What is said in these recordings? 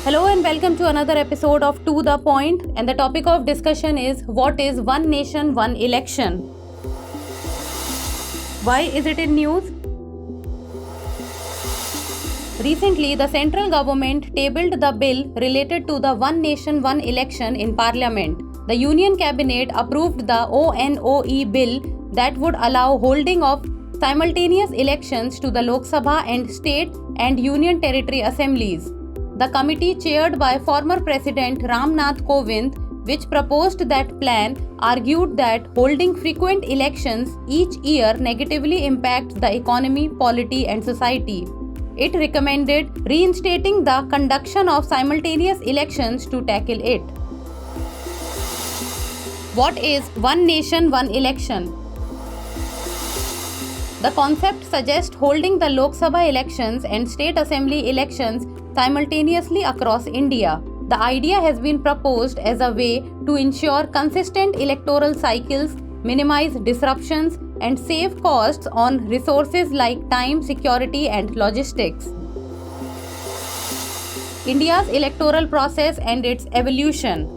Hello and welcome to another episode of To The Point, and the topic of discussion is what is One Nation, One Election? Why is it in news? Recently, the central government tabled the bill related to the One Nation, One Election in Parliament. The Union Cabinet approved the ONOE bill that would allow holding of simultaneous elections to the Lok Sabha and state and union territory assemblies. The committee, chaired by former President Ram Nath Kovind, which proposed that plan, argued that holding frequent elections each year negatively impacts the economy, polity, and society. It recommended reinstating the conduction of simultaneous elections to tackle it. What is One Nation, One Election? The concept suggests holding the Lok Sabha elections and state assembly elections simultaneously across India. The idea has been proposed as a way to ensure consistent electoral cycles, minimize disruptions, and save costs on resources like time, security, and logistics. India's electoral process and its evolution.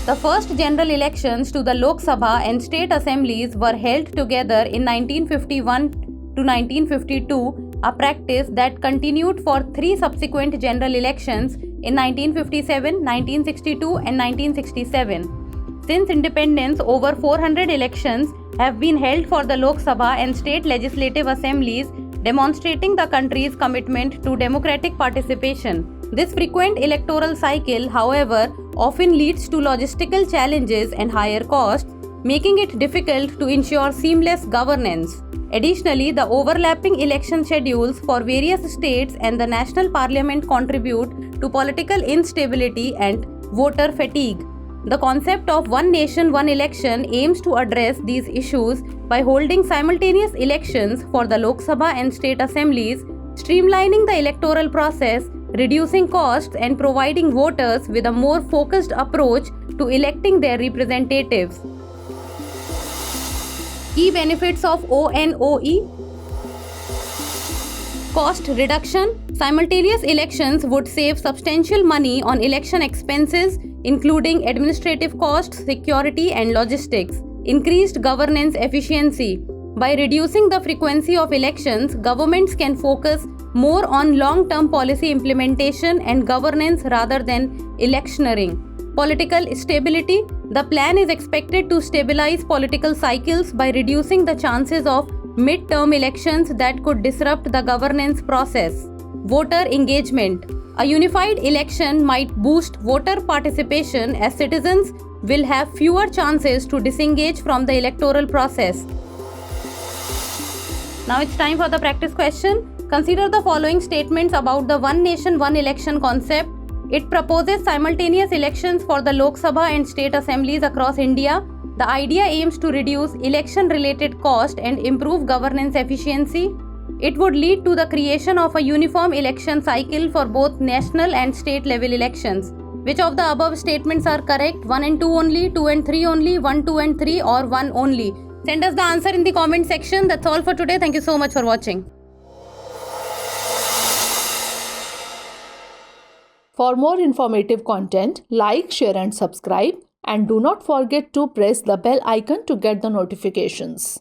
The first general elections to the Lok Sabha and state assemblies were held together in 1951 to 1952, a practice that continued for three subsequent general elections in 1957, 1962 and 1967. Since independence, over 400 elections have been held for the Lok Sabha and state legislative assemblies, demonstrating the country's commitment to democratic participation. This frequent electoral cycle, however, often leads to logistical challenges and higher costs, making it difficult to ensure seamless governance. Additionally, the overlapping election schedules for various states and the national parliament contribute to political instability and voter fatigue. The concept of One Nation, One Election aims to address these issues by holding simultaneous elections for the Lok Sabha and state assemblies, streamlining the electoral process, reducing costs, and providing voters with a more focused approach to electing their representatives. Key benefits of ONOE. Cost reduction. Simultaneous elections would save substantial money on election expenses, including administrative costs, security, and logistics. Increased governance efficiency. By reducing the frequency of elections, governments can focus more on long-term policy implementation and governance rather than electioneering. Political stability. The plan is expected to stabilize political cycles by reducing the chances of mid-term elections that could disrupt the governance process. Voter engagement. A unified election might boost voter participation as citizens will have fewer chances to disengage from the electoral process. Now it's time for the practice question. Consider the following statements about the One Nation, One Election concept. It proposes simultaneous elections for the Lok Sabha and state assemblies across India. The idea aims to reduce election-related cost and improve governance efficiency. It would lead to the creation of a uniform election cycle for both national and state level elections. Which of the above statements are correct? 1 and 2 only, 2 and 3 only, 1, 2 and 3, or 1 only? Send us the answer in the comment section. That's all for today. Thank you so much for watching. For more informative content, like, share and subscribe, and do not forget to press the bell icon to get the notifications.